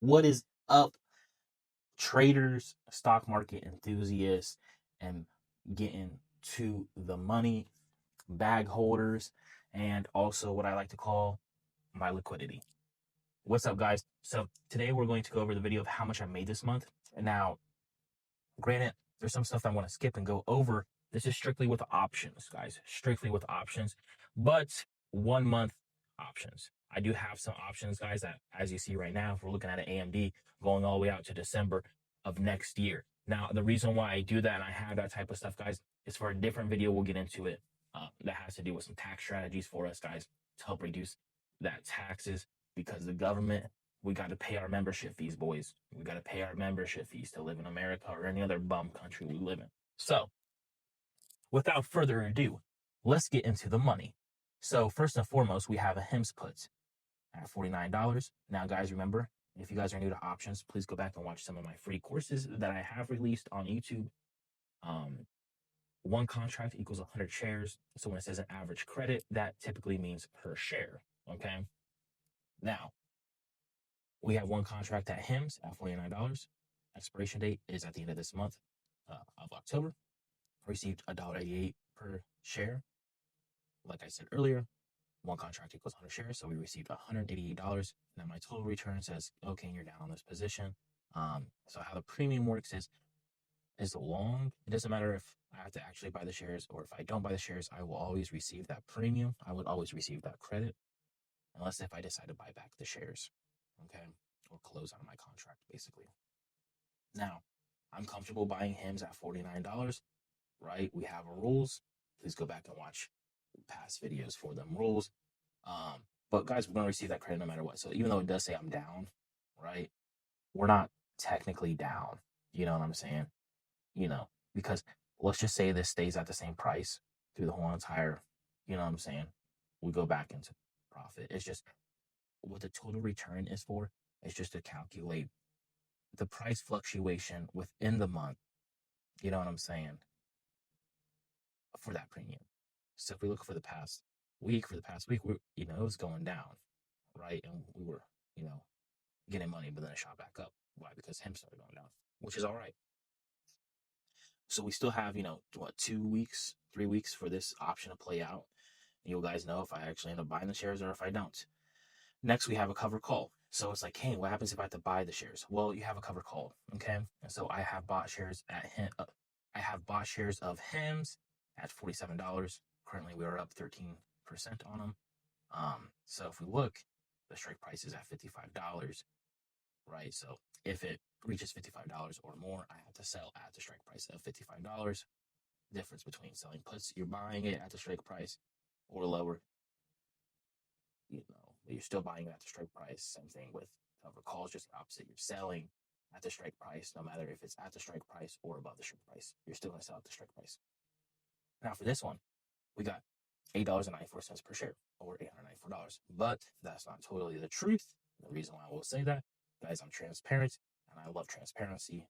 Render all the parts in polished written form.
What is up, traders, stock market enthusiasts, and getting to the money, bag holders, and also what I like to call my liquidity? What's up, guys? So today we're going to go over the video of how much I made this month. Now, granted, there's some stuff I want to skip and go over. This is strictly with options, guys, strictly with options, but 1 month options. I do have some options, guys, that as you see right now, if we're looking at an AMD going all the way out to December of next year. Now, the reason why I do that and I have that type of stuff, guys, is for a different video. We'll get into it. That has to do with some tax strategies for us, guys, to help reduce that taxes, because the government, we got to pay our membership fees, boys. We got to pay our membership fees to live in America or any other bum country we live in. So, without further ado, let's get into the money. So, first and foremost, we have a HIMS put at $49. Now, guys, remember, if you guys are new to options, please go back and watch some of my free courses that I have released on YouTube. One contract equals 100 shares. So when it says an average credit, that typically means per share. Okay. Now, we have one contract at HIMS at $49. Expiration date is at the end of this month of October. Received $1.88 per share. Like I said earlier, one contract equals 100 shares, so we received $188. Now my total return says, okay, you're down on this position. So how the premium works is long. It doesn't matter if I have to actually buy the shares or if I don't buy the shares, I will always receive that premium. I would always receive that credit, unless if I decide to buy back the shares, okay, or close out of my contract, basically. Now, I'm comfortable buying HIMS at $49, right? We have rules. Please go back and watch past videos for them rules. But guys, we're going to receive that credit no matter what. So even though it does say I'm down, right, we're not technically down. You know what I'm saying? Because let's just say this stays at the same price through the whole entire, you know what I'm saying? We go back into profit. It's just what the total return is for. It's just to calculate the price fluctuation within the month. You know what I'm saying? For that premium. So if we look for the past week, it was going down, right? And we were, getting money, but then it shot back up. Why? Because HIMS started going down, which is all right. So we still have, 2 weeks, 3 weeks for this option to play out. You guys know if I actually end up buying the shares or if I don't. Next, we have a cover call. So it's like, hey, what happens if I have to buy the shares? Well, you have a cover call, okay? And so I have bought shares of HIMS at $47. Currently, we are up 13% on them. So if we look, the strike price is at $55, right? So if it reaches $55 or more, I have to sell at the strike price of $55. Difference between selling puts, you're buying it at the strike price or lower, but you're still buying it at the strike price. Same thing with cover calls, just the opposite. You're selling at the strike price, no matter if it's at the strike price or above the strike price. You're still going to sell at the strike price. Now for this one, we got $8.94 per share, or $894. But that's not totally the truth. The reason why I will say that, guys, I'm transparent and I love transparency.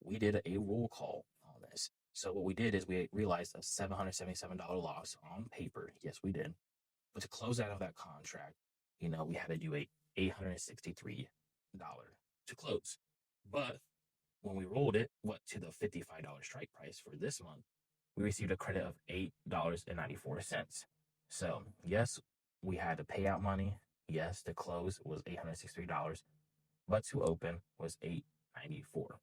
We did a roll call on this. So what we did is we realized a $777 loss on paper. Yes, we did. But to close out of that contract, we had to do a $863 to close. But when we rolled it, to the $55 strike price for this month, we received a credit of $8.94. So yes, we had to pay out money. Yes, to close was $863, but to open was $8.94.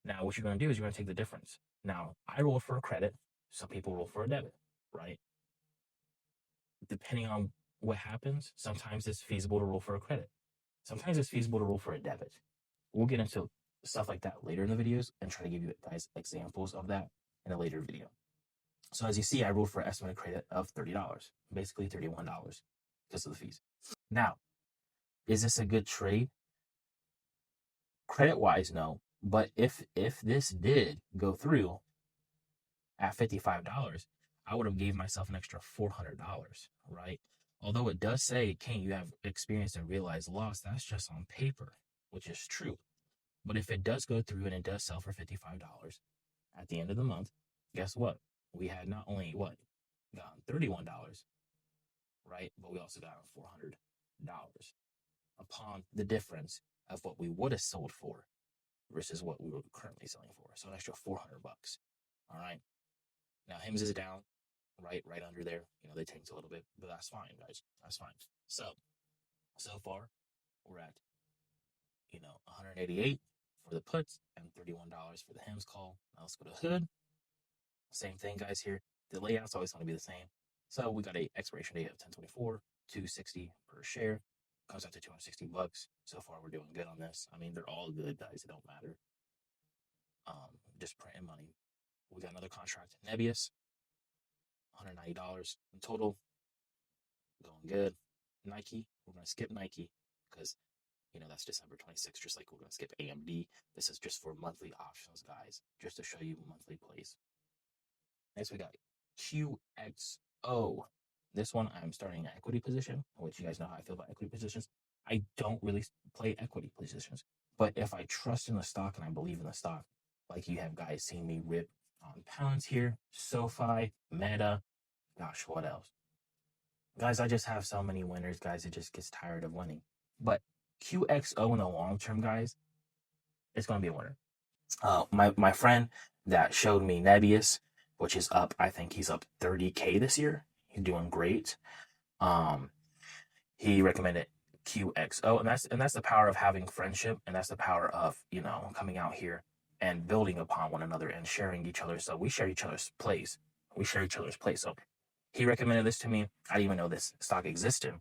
Now, what you're going to do is you're going to take the difference. Now, I roll for a credit. Some people roll for a debit, right? Depending on what happens, sometimes it's feasible to roll for a credit. Sometimes it's feasible to roll for a debit. We'll get into stuff like that later in the videos and try to give you guys examples of that in a later video. So as you see, I rolled for an estimated credit of $30, basically $31 because of the fees. Now, is this a good trade? Credit-wise, no. But if this did go through at $55, I would have gave myself an extra $400, right? Although it does say, Kane, you have experienced and realized loss, that's just on paper, which is true. But if it does go through and it does sell for $55 at the end of the month, guess what? We had not only gotten $31, right? But we also got $400 upon the difference of what we would have sold for versus what we were currently selling for. So an extra $400. All right. Now Hims is down, right under there. They tanked a little bit, but that's fine, guys. That's fine. So far we're at 188 for the puts and $31 for the Hims call. Now let's go to hood. Same thing, guys. Here the layout's always going to be the same. So we got a expiration date of 10/24, $2.60 per share. Comes out to $260. So far we're doing good on this. I mean, they're all good, guys. It don't matter. Just printing money. We got another contract, Nebius, $190 in total. Going good. Nike, we're going to skip Nike because, that's December 26th, just like we're going to skip AMD. This is just for monthly options, guys, just to show you monthly plays. Next, we got QXO. This one, I'm starting an equity position, which you guys know how I feel about equity positions. I don't really play equity positions, but if I trust in the stock and I believe in the stock, like you have guys seen me rip on Palantir, SoFi, Meta, gosh, what else? Guys, I just have so many winners, guys. It just gets tired of winning. But QXO in the long term, guys, it's going to be a winner. My friend that showed me Nebius, which is up, I think he's up 30K this year. He's doing great. He recommended QXO, and that's the power of having friendship, and that's the power of coming out here and building upon one another and sharing each other. So we share each other's plays. So he recommended this to me. I didn't even know this stock existed,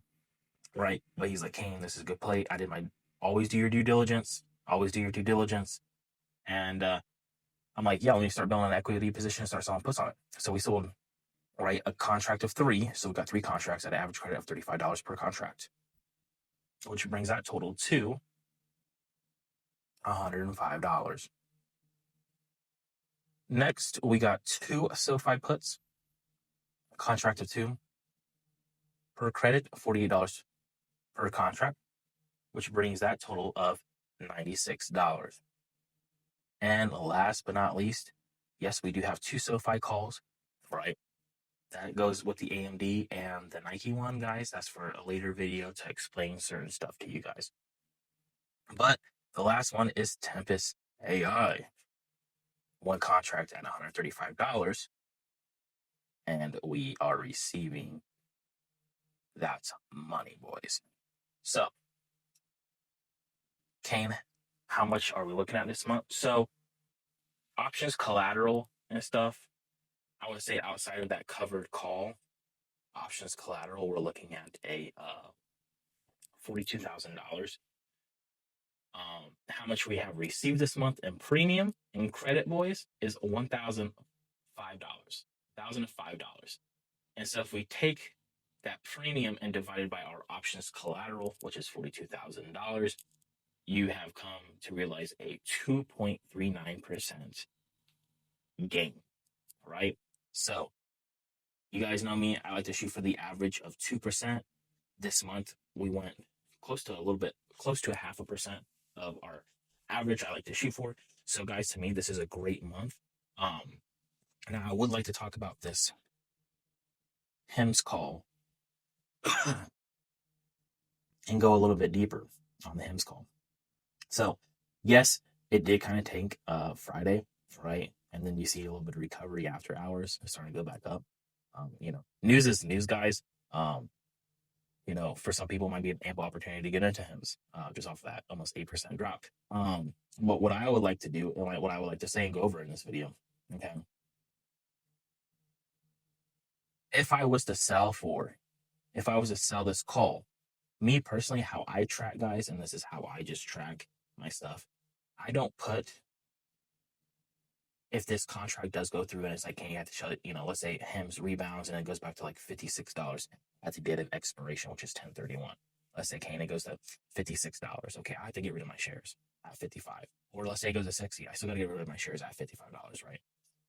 right? But he's like, Kane, this is a good play. I did always do your due diligence. And I'm like, yeah, let me start building an equity position and start selling puts on it. So we sold, right, a contract of 3. So we got 3 contracts at an average credit of $35 per contract, which brings that total to $105. Next, we got 2 SoFi puts, a contract of 2 per credit, $48 per contract, which brings that total of $96. And last but not least, yes, we do have 2 SoFi calls, right? That goes with the AMD and the Nike one, guys. That's for a later video to explain certain stuff to you guys. But the last one is Tempest AI. 1 contract at $135. And we are receiving that money, boys. So, Kane, how much are we looking at this month? So, options collateral and stuff, I would say outside of that covered call, options collateral, we're looking at a $42,000. How much we have received this month in premium and credit, boys, is $1,005. $1,005. And so if we take that premium and divide it by our options collateral, which is $42,000, you have come to realize a 2.39% gain, right? So you guys know me, I like to shoot for the average of 2%. This month we went close to 0.5% of our average I like to shoot for. So guys, to me, this is a great month. Now I would like to talk about this Hims call and go a little bit deeper on the Hims call. So yes, it did kind of tank Friday, right? And then you see a little bit of recovery after hours. It's starting to go back up. News is news, guys. For some people, it might be an ample opportunity to get into Hims just off that almost 8% drop. But what I would like to do, and what I would like to say and go over in this video, okay? If I was to sell this call, me personally, how I track, guys, and this is how I just track my stuff, I don't put, if this contract does go through and it's like, can you have to show it, let's say Hims rebounds and it goes back to like $56 at the date of expiration, which is 10/31. Let's say Kane, it goes to $56. Okay, I have to get rid of my shares at 55. Or let's say it goes to 60. I still got to get rid of my shares at $55, right?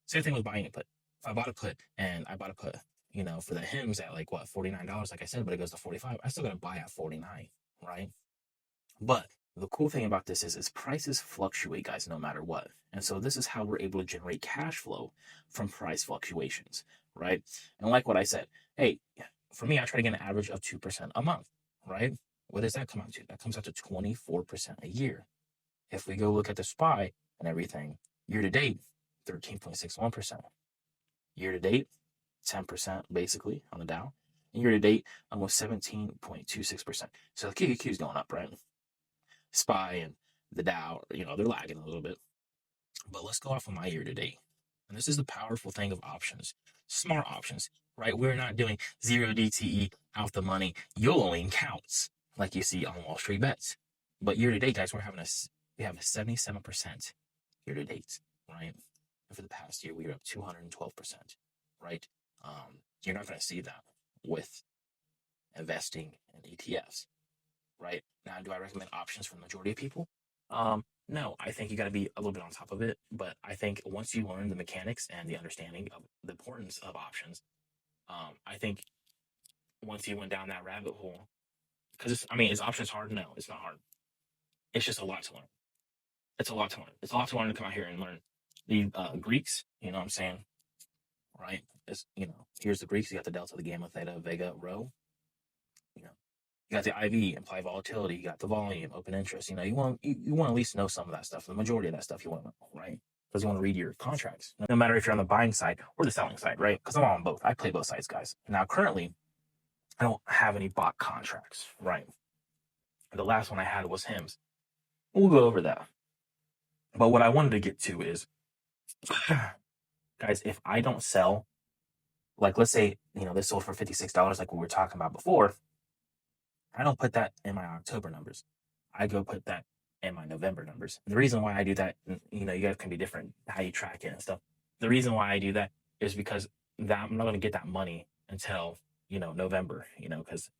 Same thing with buying a put. If I bought a put and I bought a put, for the Hims at like what, $49, like I said, but it goes to 45, I still got to buy at 49, right? But the cool thing about this is prices fluctuate, guys, no matter what. And so this is how we're able to generate cash flow from price fluctuations, right? And like what I said, hey, for me, I try to get an average of 2% a month, right? What does that come out to? That comes out to 24% a year. If we go look at the SPY and everything, year to date, 13.61%. Year to date, 10% basically on the Dow. And year to date, almost 17.26%. So the QQQ is going up, right? SPY and the Dow, they're lagging a little bit. But let's go off of my year to date. And this is the powerful thing of options, smart options, right? We're not doing 0 DTE out the money, YOLOing counts like you see on Wall Street Bets. But year to date, guys, we have a 77% year to date, right? And for the past year, we are up 212%, right? You're not going to see that with investing in ETFs, right? Now, do I recommend options for the majority of people? No, I think you got to be a little bit on top of it. But I think once you learn the mechanics and the understanding of the importance of options, I think once you went down that rabbit hole, because is options hard? No, it's not hard. It's just a lot to learn. It's a lot to learn. It's a lot to learn to come out here and learn the Greeks. You know what I'm saying? Right? Here's the Greeks. You got the delta, the gamma, theta, vega, rho. You got the IV, implied volatility. You got the volume, open interest. You want to at least know some of that stuff. The majority of that stuff you want to know, right? Because you want to read your contracts, no matter if you're on the buying side or the selling side, right? Because I'm on both. I play both sides, guys. Now, currently, I don't have any bought contracts, right? The last one I had was HIMS. We'll go over that. But what I wanted to get to is, guys, if I don't sell, like let's say, this sold for $56 like we were talking about before, I don't put that in my October numbers. I go put that in my November numbers. The reason why I do that, you guys can be different how you track it and stuff. The reason why I do that is because that I'm not going to get that money until, November, because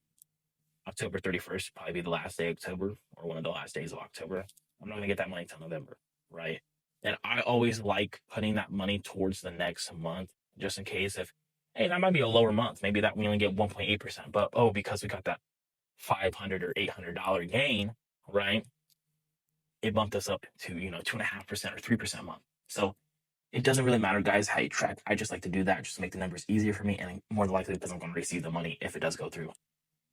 October 31st probably be the last day of October or one of the last days of October. I'm not going to get that money until November, right? And I always like putting that money towards the next month, just in case hey, that might be a lower month. Maybe that we only get 1.8%, but because we got that $500 or $800 gain, right? It bumped us up to 2.5% or 3% a month. So it doesn't really matter, guys, how you track. I just like to do that just to make the numbers easier for me, and more than likely because I'm going to receive the money if it does go through,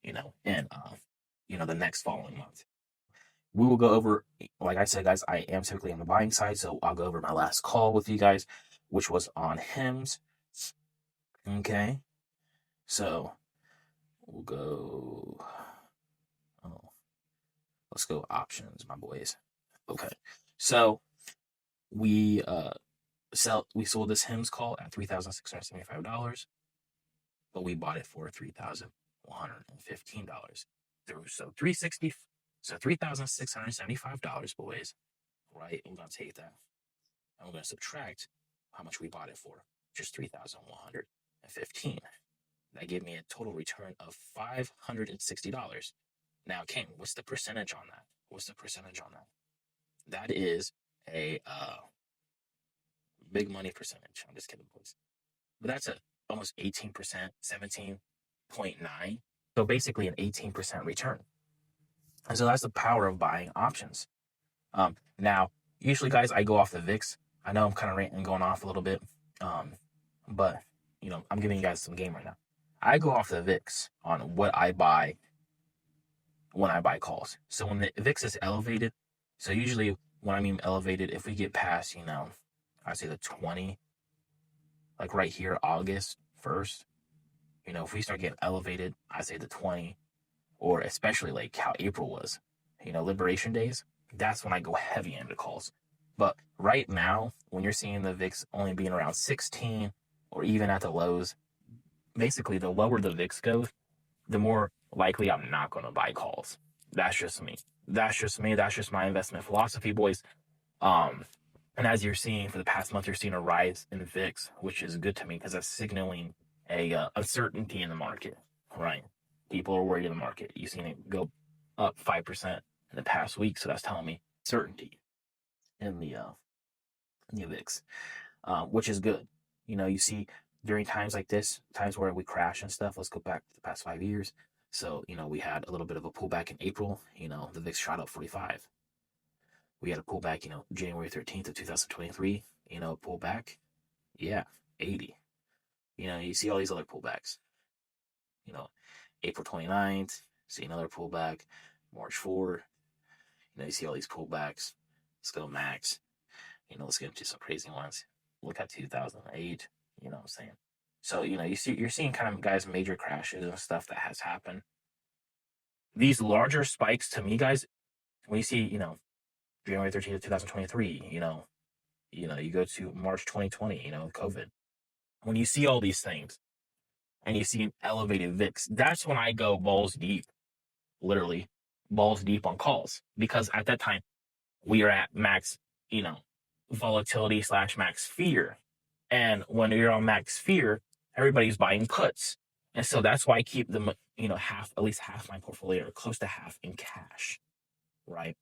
in the next following month. We will go over, like I said, guys, I am typically on the buying side, so I'll go over my last call with you guys, which was on HIMS. Okay, so we'll go. Let's go options, my boys. Okay, so we sold this HIMS call at $3,675, but we bought it for $3,115. So $3,675, boys. Right? We're gonna take that and we're gonna subtract how much we bought it for, just $3,115. That gave me a total return of $560. Now, King, what's the percentage on that? That is a big money percentage. I'm just kidding, boys. But that's almost 18%, 17.9. So basically an 18% return. And so that's the power of buying options. Now, usually, guys, I go off the VIX. I know I'm kind of ranting and going off a little bit, but I'm giving you guys some game right now. I go off the VIX on what I buy when I buy calls. So when the VIX is elevated, so usually when I mean elevated, if we get past, I say the 20, like right here, August 1st, if we start getting elevated, I say the 20, or especially like how April was, Liberation Days, that's when I go heavy into calls. But right now, when you're seeing the VIX only being around 16 or even at the lows, basically the lower the VIX goes, the more likely I'm not going to buy calls. That's just me. That's just my investment philosophy, boys. And as you're seeing for the past month, you're seeing a rise in VIX, which is good to me because that's signaling a uncertainty in the market, right? People are worried in the market. You've seen it go up 5% in the past week, so that's telling me certainty in the VIX, which is good. You see during times like this, times where we crash and stuff. Let's go back to the past 5 years. So we had a little bit of a pullback in April. The VIX shot up 45. We had a pullback, January 13th of 2023. Pullback, 80. You see all these other pullbacks. April 29th, See another pullback, March 4. You see all these pullbacks. Let's go max. Let's get into some crazy ones. Look at 2008. You know what I'm saying? So, you're seeing kind of, guys, major crashes and stuff that has happened. These larger spikes, to me, guys, when you see, January 13th, 2023, you go to March 2020, COVID. When you see all these things and you see an elevated VIX, that's when I go balls deep, literally balls deep on calls, because at that time we are at max, volatility / max fear. And when you're on max fear, everybody's buying puts. And so that's why I keep them, at least half my portfolio, or close to half, in cash, right?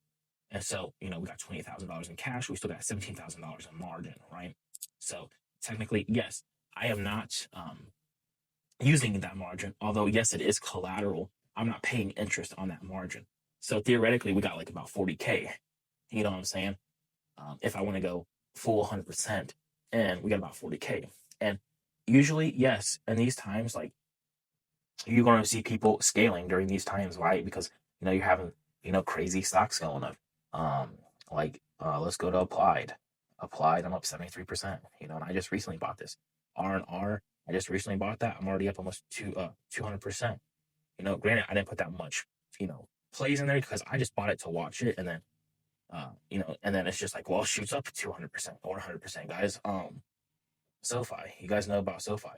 And so, we got $20,000 in cash. We still got $17,000 in margin, right? So technically, yes, I am not using that margin. Although, yes, it is collateral. I'm not paying interest on that margin. So theoretically, we got like about 40K. You know what I'm saying? If I want to go full 100%, and we got about 40K. And usually, yes, in these times, like, you're going to see people scaling during these times, right? Because, you're having, crazy stocks going up. Let's go to Applied. Applied, I'm up 73%, and I just recently bought this. R&R, I just recently bought that. I'm already up almost 200%. Granted, I didn't put that much, plays in there because I just bought it to watch it, and then, and then it's just like, well, it shoots up 200% or 100%, guys. SoFi, you guys know about SoFi.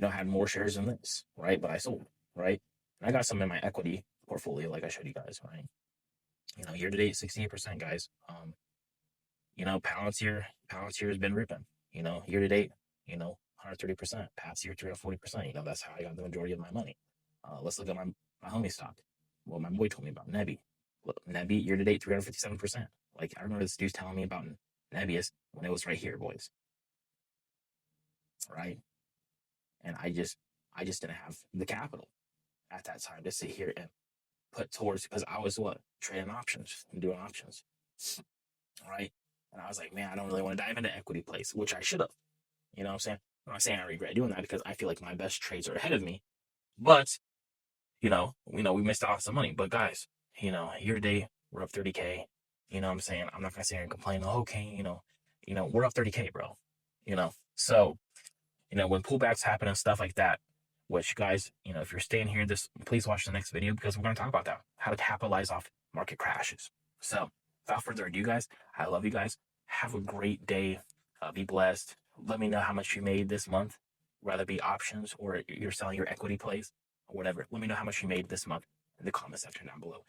I had more shares than this, right? But I sold, right? And I got some in my equity portfolio, like I showed you guys, right? Year to date, 68%, guys. Palantir has been ripping. Year to date, 130%. Past year, 340%. That's how I got the majority of my money. Let's look at my homie stock. Well, my boy told me about Nebby. Look, Nebby, year to date, 357%. Like, I remember this dude's telling me about Nebius when it was right here, boys. Right? And I just didn't have the capital at that time to sit here and put towards, because I was trading options and doing options, right? And I was like, man, I don't really want to dive into equity plays, which I should have. You know what I'm saying? I'm not saying I regret doing that, because I feel like my best trades are ahead of me. But we missed out on some money. But guys, year to date, we're up 30K. You know what I'm saying? I'm not gonna sit here and complain. Oh, okay, we're up 30K, bro. So when pullbacks happen and stuff like that, which, guys, if you're staying here, please watch the next video, because we're going to talk about that, how to capitalize off market crashes. So without further ado, guys, I love you guys. Have a great day. Be blessed. Let me know how much you made this month, whether it be options or you're selling your equity plays or whatever. Let me know how much you made this month in the comment section down below.